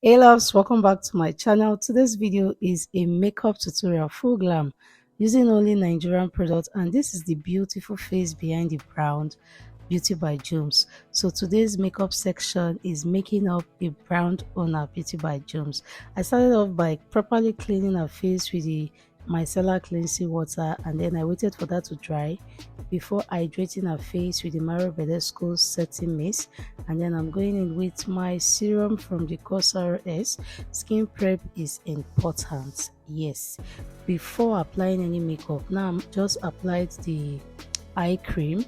Hey loves, welcome back to my channel. Today's video is a makeup tutorial full glam using only Nigerian products, and this is the beautiful face behind the brown Beauty by Jones. So today's makeup section is making up a brown owner Beauty by Jones. I started off by properly cleaning her face with the micellar cleansing water, and then I waited for that to dry before hydrating her face with the Mario Badescu setting mist. And then I'm going in with my serum from the Corsair S. Skin prep is important, yes, before applying any makeup. Now I'm just applied the eye cream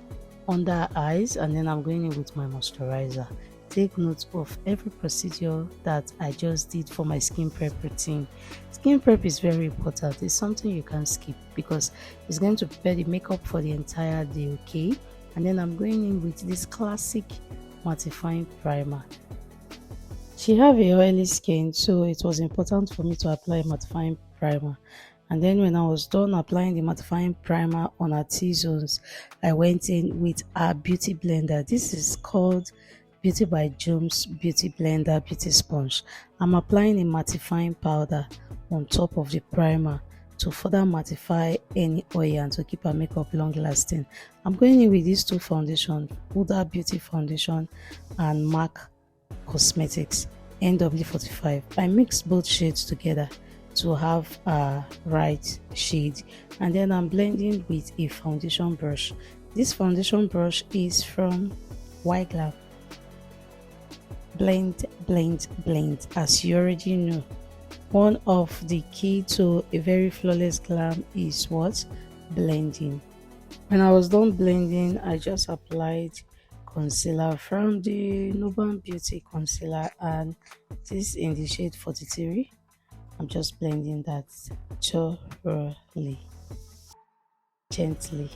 under her eyes, and then I'm going in with my moisturizer. Take note of every procedure that I just did for my skin prep routine. Skin prep is very important. It's something you can skip because it's going to prepare the makeup for the entire day, okay? And then I'm going in with this classic mattifying primer. She have a oily skin, so it was important for me to apply mattifying primer. And then when I was done applying the mattifying primer on her T-zones, I went in with our beauty blender. This is called Beauty by Jones Beauty Blender Beauty Sponge. I'm applying a mattifying powder on top of the primer to further mattify any oil and to keep her makeup long lasting. I'm going in with these two foundations, Huda Beauty Foundation and MAC Cosmetics NW45. I mix both shades together to have a right shade, and then I'm blending with a foundation brush. This foundation brush is from White Glove. Blend, blend, blend. As you already know, one of the key to a very flawless glam is what? Blending. When I was done blending, I just applied concealer from the Noble Beauty concealer, and this in the shade 43. I'm just blending that thoroughly, gently.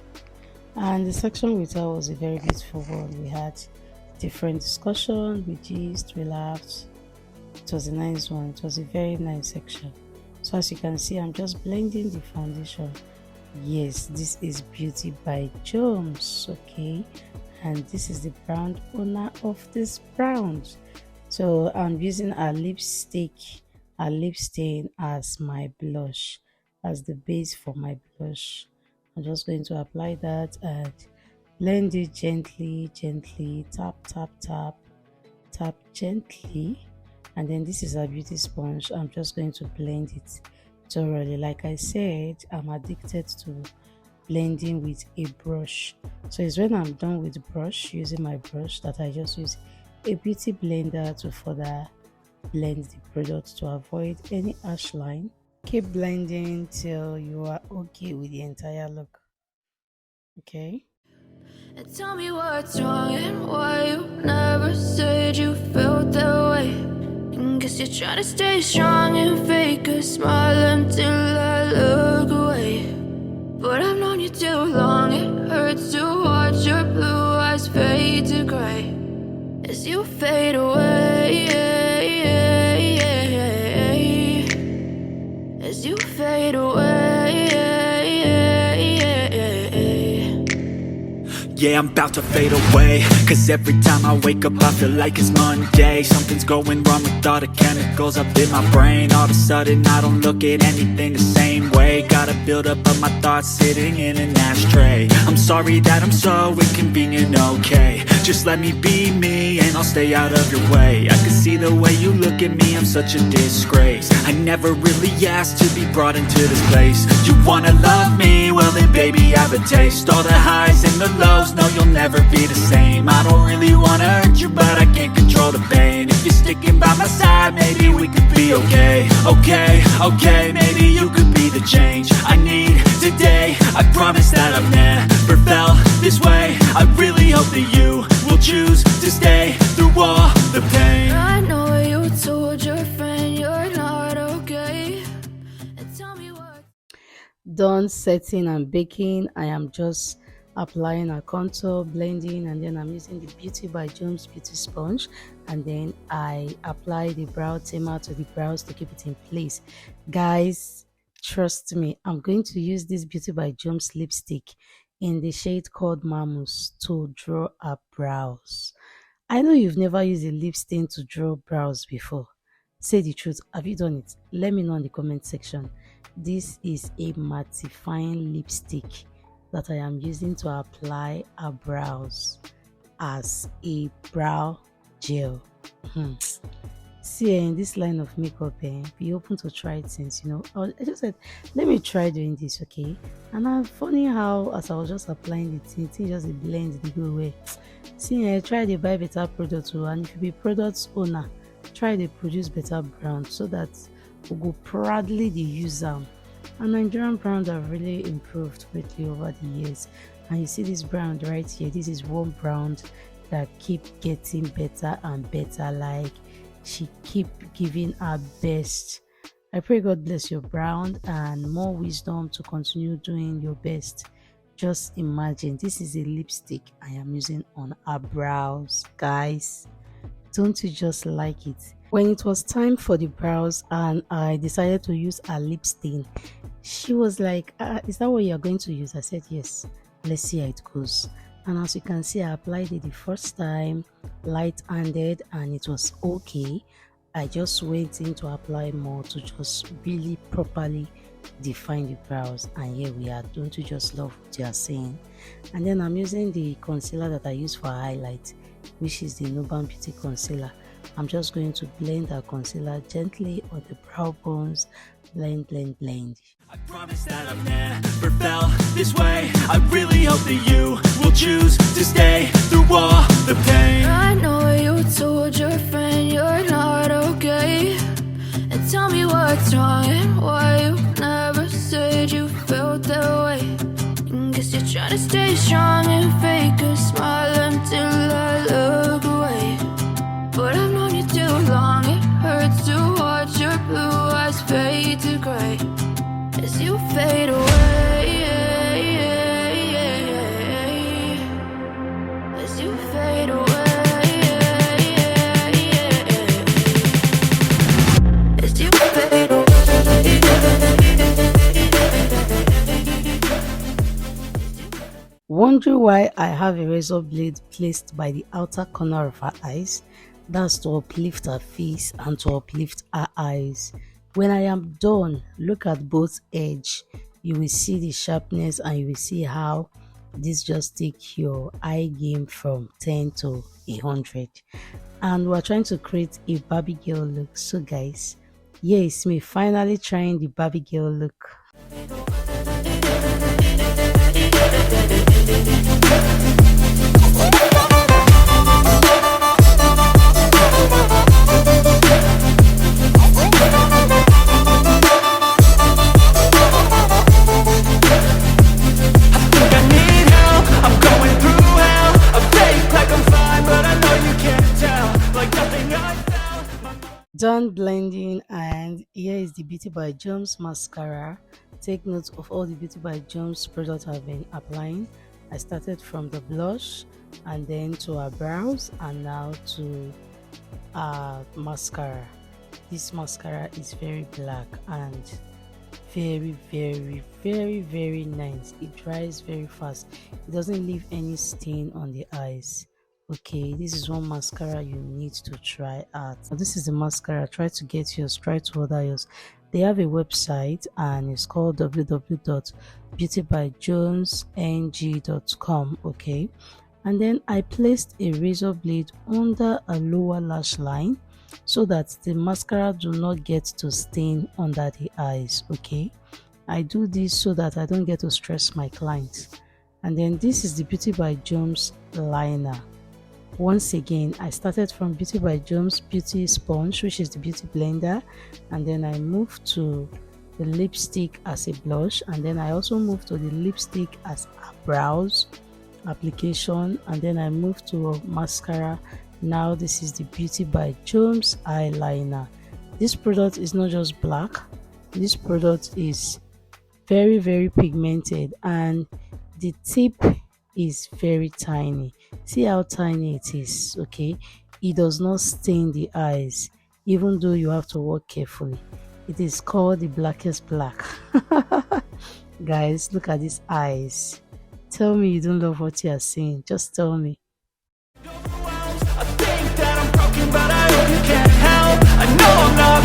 And the section with her was a very beautiful one. We had different discussion, we gist, we laughed. It was a nice one. It was a very nice section. So as you can see, I'm just blending the foundation. Yes, this is Beauty by Jones, okay, and this is the brand owner of this brand. So I'm using a lipstick, a lip stain as my blush, as the base for my blush. I'm just going to apply that and blend it gently, gently, tap, tap, tap, tap gently. And then this is a beauty sponge. I'm just going to blend it thoroughly. Like I said, I'm addicted to blending with a brush. So it's when I'm done with the brush, using my brush, that I just use a beauty blender to further blend the product to avoid any harsh line. Keep blending till you are okay with the entire look. Okay. And tell me what's wrong and why you never said you felt that way. And guess you're trying to stay strong and fake a smile until I look away. But I've known you too long, it hurts to watch your blue eyes fade to gray as you fade away, as you fade away. Yeah, I'm about to fade away, cause every time I wake up I feel like it's Monday. Something's going wrong with all the chemicals up in my brain. All of a sudden I don't look at anything the same way. Gotta build up of my thoughts sitting in an ashtray. I'm sorry that I'm so inconvenient, okay. Just let me be me and I'll stay out of your way. I can see the way you look at me, I'm such a disgrace. I never really asked to be brought into this place. You wanna love me? Well then baby have a taste. All the highs and the lows, no you'll never be the same. I don't really wanna hurt you but I can't control the pain. If you're sticking by my side, maybe we could be okay. Okay, okay, maybe you could be the change I need today. I promise that I've never felt this way. I really hope that you will choose to stay through all the pain. I know you told your friend you're not okay. And tell me what. Done setting and baking, I am just applying a contour, blending, and then I'm using the Beauty by Jones beauty sponge, and then I apply the brow tamer to the brows to keep it in place. Guys, trust me, I'm going to use this Beauty by Jones lipstick in the shade called Mammoth to draw up brows. I know you've never used a lip stain to draw brows before. Say the truth, have you done it? Let me know in the comment section. This is a mattifying lipstick that I am using to apply our brows as a brow gel. See, in this line of makeup, be open to try it since, I just said, let me try doing this, okay? And I'm funny how, as I was just applying the thing just a blend, they go away. See, I try to buy better products, and if you be product owner, try to produce better brand so that we go proudly the use them. And Nigerian brand have really improved greatly over the years. And you see this brand right here, this is one brand that keep getting better and better. Like, she keep giving her best. I pray God bless your brand and more wisdom to continue doing your best. Just imagine, this is a lipstick I am using on her brows, guys. Don't you just like it? When it was time for the brows and I decided to use a lip stain, she was like, is that what you're going to use? I said yes, let's see how it goes. And as you can see, I applied it the first time light-handed and it was okay. I just went in to apply more to just really properly define the brows, and here we are. Don't you just love what you are saying? And then I'm using the concealer that I use for highlight, which is the Nuban Beauty concealer. I'm just going to blend the concealer gently on the brow bones. Blend, blend, blend. I promise that I've never felt this way. I really hope that you will choose to stay through all the pain. I know you told your friend you're not okay, and tell me what's wrong and why you never said you felt that way. And guess you're trying to stay strong and fake a smile until I look away. But I've known you too long, it hurts to watch your blue eyes fade to gray as you fade away, as you fade away, as you fade away. Wondering why I have a razor blade placed by the outer corner of her eyes? That's to uplift her face and to uplift her eyes. When I am done, look at both edge. You will see the sharpness and you will see how this just take your eye game from 10 to 100. And we're trying to create a Barbie girl look. So guys, here is me finally trying the Barbie girl look. Done blending, and here is the Beauty by Jones mascara. Take note of all the Beauty by Jones products I've been applying. I started from the blush and then to our brows and now to mascara. This mascara is very black and very very nice. It dries very fast. It doesn't leave any stain on the eyes. Okay, this is one mascara you need to try out. This is the mascara. Try to get yours, try to order yours. They have a website and it's called www.beautybyjonesng.com. okay, and then I placed a razor blade under a lower lash line so that the mascara do not get to stain under the eyes. Okay, I do this so that I don't get to stress my clients. And then this is the Beauty by Jones liner. Once again, I started from Beauty by Jones Beauty Sponge, which is the Beauty Blender, and then I moved to the lipstick as a blush, and then I also moved to the lipstick as a brows application, and then I moved to a mascara. Now this is the Beauty by Jones eyeliner. This product is not just black, this product is very pigmented and the tip is very tiny. See how tiny it is. Okay, it does not stain the eyes even though you have to work carefully. It is called the blackest black. Guys, look at these eyes. Tell me you don't love what you are seeing. Just tell me. I think that I'm broken, but I hope you can't help. I know I'm not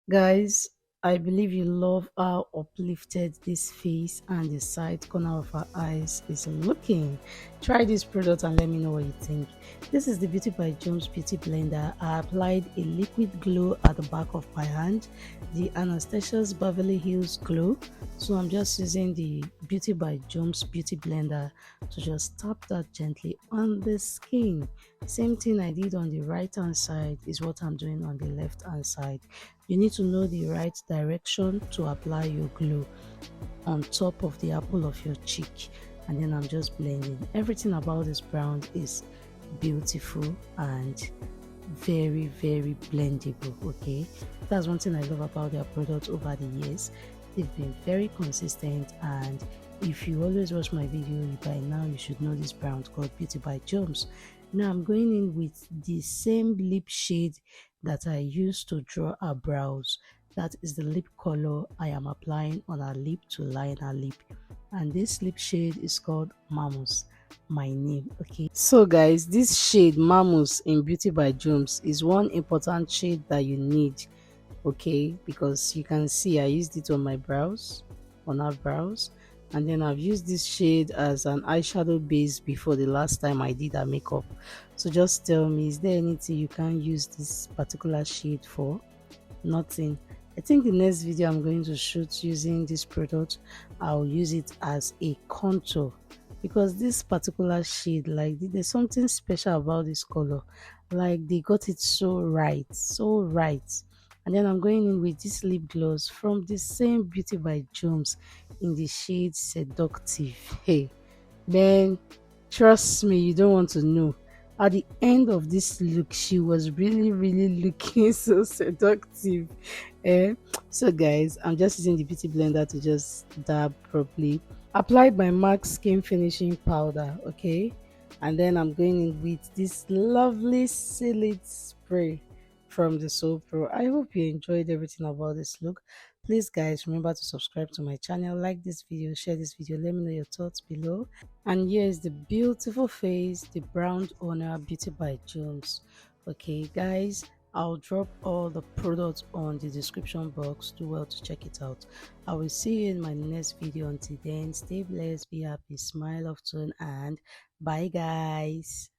Guys, I believe you love how uplifted this face and the side corner of our eyes is looking. Try this product and let me know what you think. This is the Beauty by Jones Beauty Blender. I applied a liquid glow at the back of my hand, the Anastasia's Beverly Hills Glow. So I'm just using the Beauty by Jones Beauty Blender to just tap that gently on the skin. Same thing I did on the right hand side is what I'm doing on the left hand side. You need to know the right direction to apply your glue on top of the apple of your cheek, and then I'm just blending. Everything about this brown is beautiful and very blendable. Okay, that's one thing I love about their products over the years. They've been very consistent, and if you always watch my video by now, you should know this brand called Beauty by Jones. Now I'm going in with the same lip shade that I used to draw our brows. That is the lip color I am applying on our lip to line our lip, and this lip shade is called Mamus, my name. Okay, so guys, this shade Mamus in Beauty by Jones is one important shade that you need, okay, because you can see I used it on my brows, on our brows, and then I've used this shade as an eyeshadow base before the last time I did our makeup. So just tell me, is there anything you can use this particular shade for? Nothing. I think the next video I'm going to shoot using this product, I'll use it as a contour, because this particular shade, like, there's something special about this color. Like, they got it so right, so right. And then I'm going in with this lip gloss from the same Beauty by Jones in the shade Seductive. Hey man, trust me, you don't want to know. At the end of this look, she was really looking so seductive. Eh? So guys, I'm just using the beauty blender to just dab properly. Applied my MAC skin finishing powder, okay? And then I'm going in with this lovely Silid spray from the Soul Pro. I hope you enjoyed everything about this look. Please guys, remember to subscribe to my channel, like this video, share this video, let me know your thoughts below. And here is the beautiful face, the brown owner Beauty by Jones. Okay guys, I'll drop all the products on the description box. Do well to check it out. I will see you in my next video. Until then, stay blessed, be happy, smile often, and bye guys.